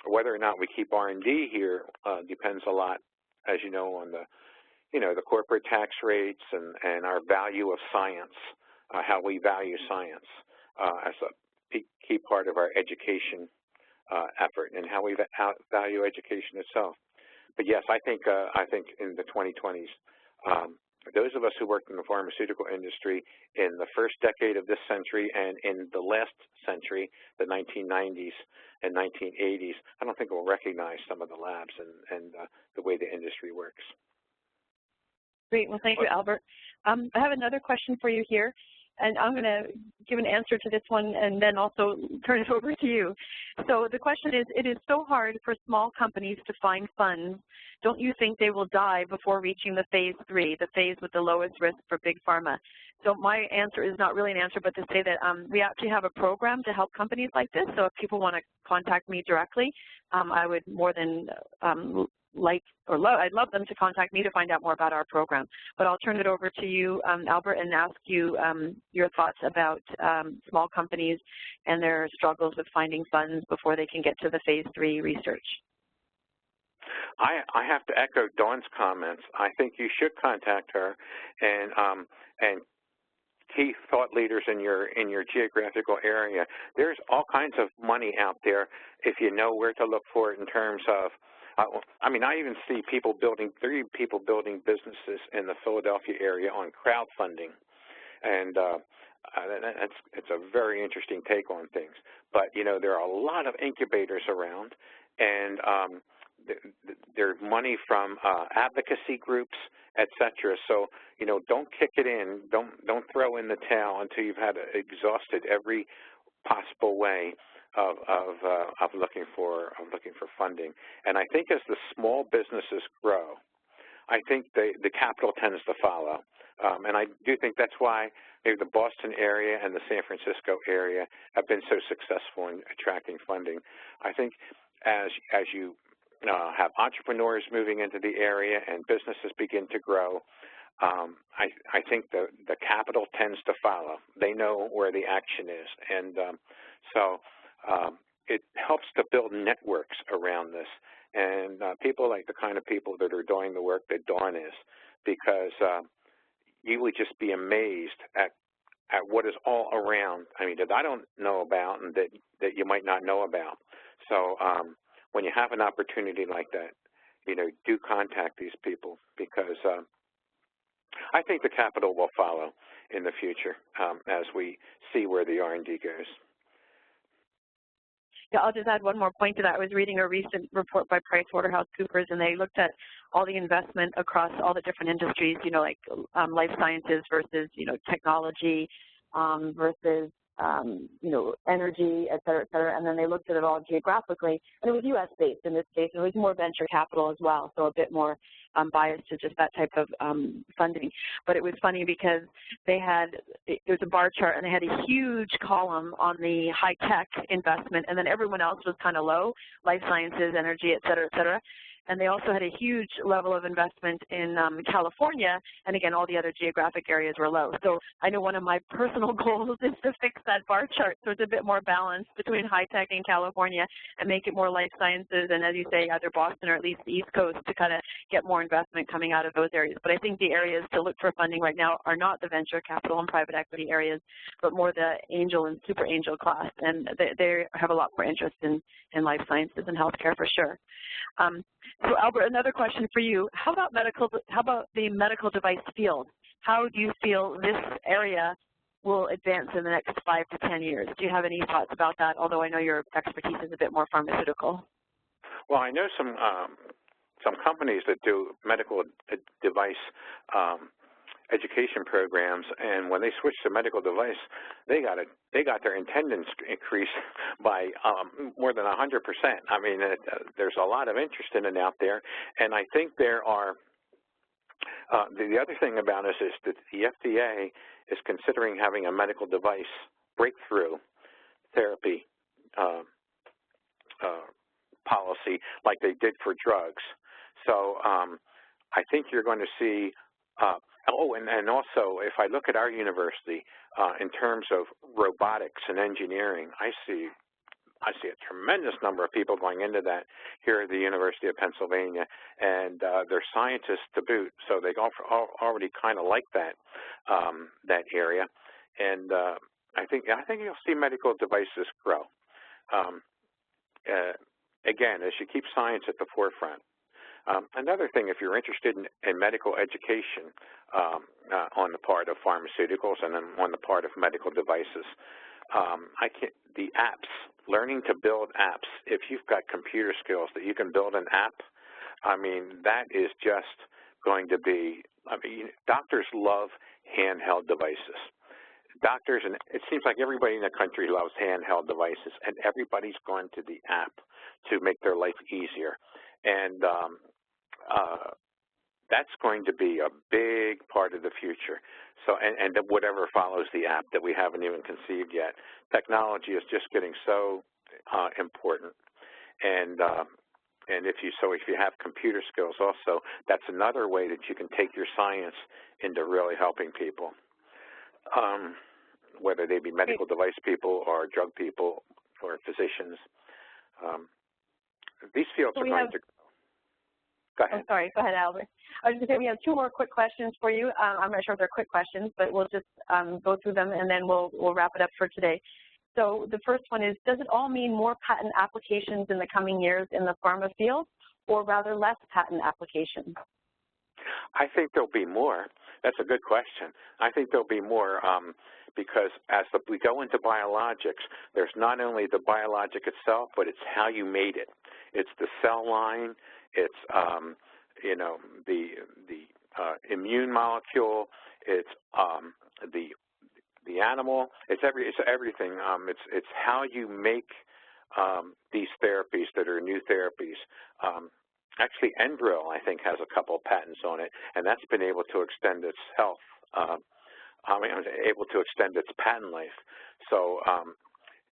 whether or not we keep R&D here depends a lot, as you know, on the corporate tax rates and our value of science, how we value science as a key part of our education effort, and how we value education itself. But yes, I think in the 2020s, those of us who worked in the pharmaceutical industry in the first decade of this century and in the last century, the 1990s and 1980s, I don't think we'll recognize some of the labs and the way the industry works. Great. Well, thank you, Albert. I have another question for you here, and I'm going to give an answer to this one and then also turn it over to you. So the question is, it is so hard for small companies to find funds. Don't you think they will die before reaching the phase 3, the phase with the lowest risk for big pharma? So my answer is not really an answer, but to say that we actually have a program to help companies like this. So if people want to contact me directly, I would more than I'd love them to contact me to find out more about our program. But I'll turn it over to you, Albert, and ask you your thoughts about small companies and their struggles with finding funds before they can get to the phase 3 research. I have to echo Dawn's comments. I think you should contact her and key thought leaders in your geographical area. There's all kinds of money out there if you know where to look for it in terms of. I mean, I even see people building businesses in the Philadelphia area on crowdfunding, and it's a very interesting take on things. But you know, there are a lot of incubators around, and there's money from advocacy groups, et cetera. So, you know, don't kick it in. Don't throw in the towel until you've had exhausted every possible way of looking for funding. And I think as the small businesses grow, I think the capital tends to follow. And I do think that's why maybe the Boston area and the San Francisco area have been so successful in attracting funding. I think as you have entrepreneurs moving into the area and businesses begin to grow, I think the capital tends to follow. They know where the action is. And so it helps to build networks around this. And people like the kind of people that are doing the work that Dawn is, because you would just be amazed at what is all around, I mean, that I don't know about and that you might not know about. So when you have an opportunity like that, you know, do contact these people, because I think the capital will follow in the future as we see where the R&D goes. Yeah, I'll just add one more point to that. I was reading a recent report by PricewaterhouseCoopers, and they looked at all the investment across all the different industries, you know, like life sciences versus, you know, technology versus, you know, energy, et cetera, and then they looked at it all geographically, and it was U.S.-based in this case, and it was more venture capital as well, so a bit more biased to just that type of funding. But it was funny because they had, it was a bar chart, and they had a huge column on the high-tech investment, and then everyone else was kind of low, life sciences, energy, et cetera, and they also had a huge level of investment in California, and again, all the other geographic areas were low. So I know one of my personal goals is to fix that bar chart so it's a bit more balanced between high-tech and California and make it more life sciences, and as you say, either Boston or at least the East Coast to kind of get more investment coming out of those areas. But I think the areas to look for funding right now are not the venture capital and private equity areas, but more the angel and super angel class, and they have a lot more interest in life sciences and healthcare for sure. So Albert, another question for you. How about the medical device field? How do you feel this area will advance in the next 5 to 10 years? Do you have any thoughts about that, although I know your expertise is a bit more pharmaceutical? Well, I know some companies that do medical device education programs, and when they switched to medical device, they got their attendance increased by more than 100%. I mean, there's a lot of interest in it out there, and I think there are. The other thing about us is that the FDA is considering having a medical device breakthrough therapy policy like they did for drugs. So I think you're going to see. And also, if I look at our university in terms of robotics and engineering, I see a tremendous number of people going into that here at the University of Pennsylvania, and they're scientists to boot, so they already kind of like that area. And I think you'll see medical devices grow. Again, as you keep science at the forefront. Another thing, if you're interested in medical education on the part of pharmaceuticals and then on the part of medical devices, the apps, learning to build apps, if you've got computer skills that you can build an app, I mean, that is just going to be, I mean, doctors love handheld devices. Doctors, and it seems like everybody in the country loves handheld devices, and everybody's going to the app to make their life easier. And that's going to be a big part of the future. So, and whatever follows the app that we haven't even conceived yet. Technology is just getting so important. And if you have computer skills also, that's another way that you can take your science into really helping people, whether they be medical device people or drug people or physicians. These fields are going to. Go ahead. Oh, sorry. Go ahead, Albert. I was going to say we have 2 more quick questions for you. I'm not sure if they're quick questions, but we'll just go through them, and then we'll wrap it up for today. So the first one is, does it all mean more patent applications in the coming years in the pharma field, or rather less patent applications? I think there'll be more That's a good question. I think there'll be more because as we go into biologics, there's not only the biologic itself, but it's how you made it. It's the cell line. It's you know, the immune molecule. It's the animal. It's everything. It's how you make these therapies that are new therapies. Actually, Enbrel, I think, has a couple of patents on it, and that's been able to extend its health. Able to extend its patent life. So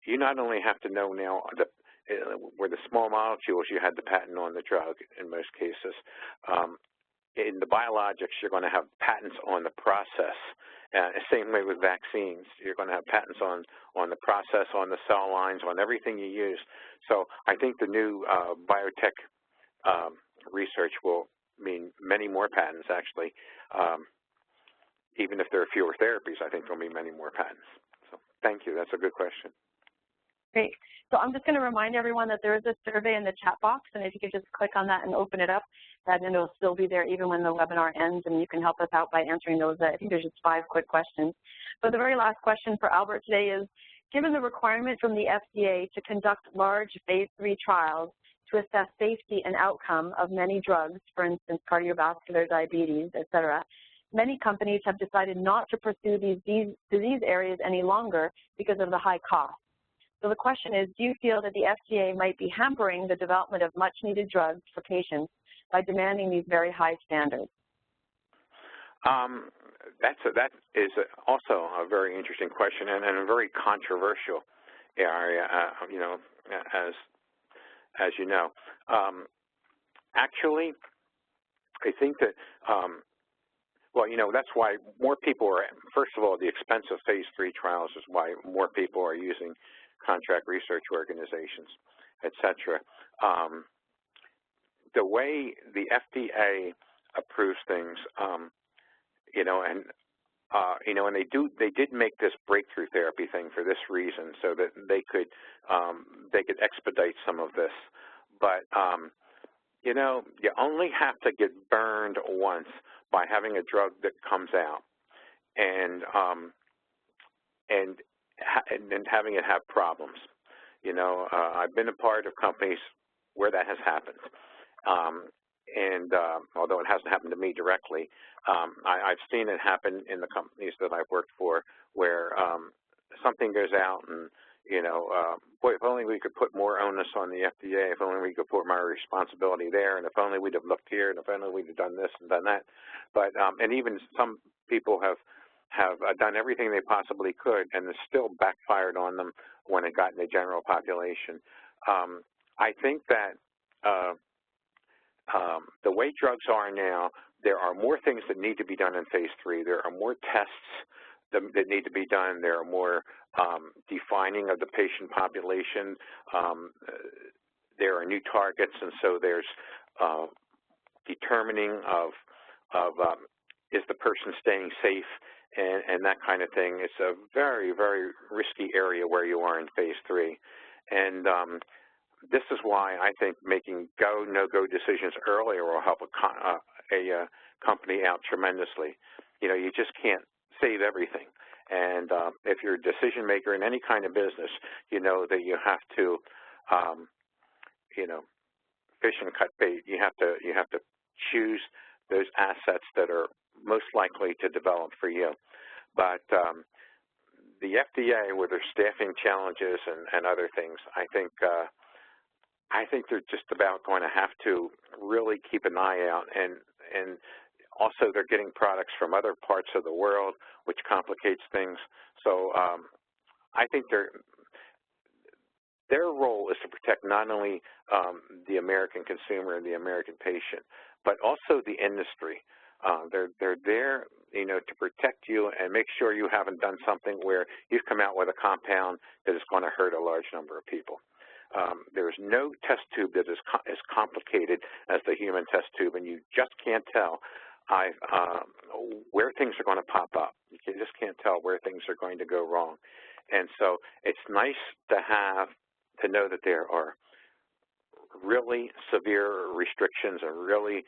you not only have to know now where the small molecules, you had the patent on the drug in most cases. In the biologics, you're going to have patents on the process. Same way with vaccines. You're going to have patents on the process, on the cell lines, on everything you use. So I think the new biotech research will mean many more patents, actually. Even if there are fewer therapies, I think there will be many more patents. So thank you. That's a good question. Great. So I'm just going to remind everyone that there is a survey in the chat box, and if you could just click on that and open it up, then it'll still be there even when the webinar ends, and you can help us out by answering those. I think there's just 5 quick questions. But the very last question for Albert today is, given the requirement from the FDA to conduct large phase 3 trials to assess safety and outcome of many drugs, for instance, cardiovascular, diabetes, et cetera, many companies have decided not to pursue these disease areas any longer because of the high cost. So the question is, do you feel that the FDA might be hampering the development of much-needed drugs for patients by demanding these very high standards? That is also a very interesting question and a very controversial area, you know, as you know. Actually, I think that well, you know, that's why more people are, first of all, the expense of phase 3 trials is why more people are using contract research organizations, et cetera. The way the FDA approves things, you know, and they did make this breakthrough therapy thing for this reason, so that they could expedite some of this. But you know, you only have to get burned once by having a drug that comes out, and having it have problems. You know, I've been a part of companies where that has happened, and although it hasn't happened to me directly, I've seen it happen in the companies that I've worked for, where something goes out and, you know, boy, if only we could put more onus on the FDA, if only we could put more responsibility there, and if only we'd have looked here, and if only we'd have done this and done that. But, and even some people have done everything they possibly could, and it's still backfired on them when it got in the general population. I think that the way drugs are now, there are more things that need to be done in phase 3. There are more tests that need to be done. There are more defining of the patient population. There are new targets, and so there's determining of is the person staying safe and that kind of thing. It's a very, very risky area where you are in phase 3. And this is why I think making go, no-go decisions earlier will help a company out tremendously. You know, you just can't save everything. And if you're a decision maker in any kind of business, you know that you have to, you know, fish and cut bait. You have to choose those assets that are most likely to develop for you. But the FDA, with their staffing challenges and other things, I think they're just about going to have to really keep an eye out, and also they're getting products from other parts of the world, which complicates things. So I think their role is to protect not only the American consumer and the American patient, but also the industry. They're there, you know, to protect you and make sure you haven't done something where you've come out with a compound that is going to hurt a large number of people. There's no test tube that is as complicated as the human test tube, and you just can't tell where things are going to pop up. You just can't tell where things are going to go wrong. And so it's nice to know that there are really severe restrictions and really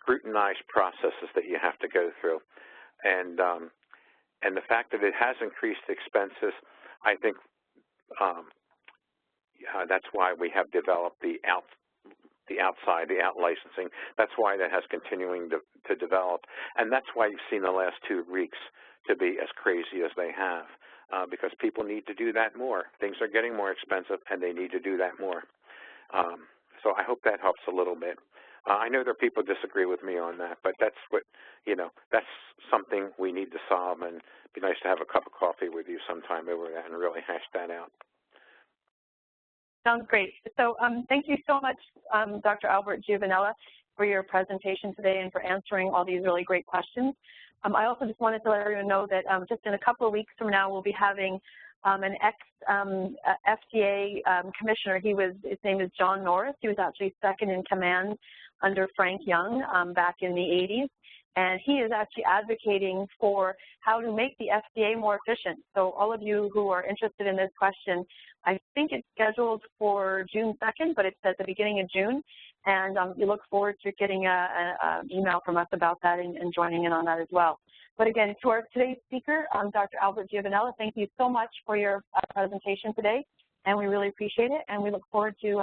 scrutinized processes that you have to go through. And the fact that it has increased expenses, I think that's why we have developed the out licensing. That's why that has continuing to develop. And that's why you've seen the last 2 weeks to be as crazy as they have, because people need to do that more. Things are getting more expensive, and they need to do that more. So I hope that helps a little bit. I know there are people who disagree with me on that, but that's what, that's something we need to solve, and it'd be nice to have a cup of coffee with you sometime over that and really hash that out. Sounds great. So thank you so much, Dr. Albert Giovenella, for your presentation today and for answering all these really great questions. I also just wanted to let everyone know that just in a couple of weeks from now, we'll be having an ex-FDA commissioner. His name is John Norris. He was actually second in command under Frank Young back in the 80s. And he is actually advocating for how to make the FDA more efficient. So all of you who are interested in this question, I think it's scheduled for June 2nd, but it's at the beginning of June. And we look forward to getting an email from us about that and joining in on that as well. But again, to our today's speaker, Dr. Albert Giovenella, thank you so much for your presentation today, and we really appreciate it, and we look forward to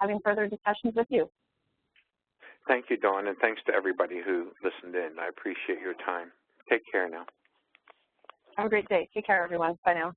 having further discussions with you. Thank you, Dawn, and thanks to everybody who listened in. I appreciate your time. Take care now. Have a great day. Take care, everyone. Bye now.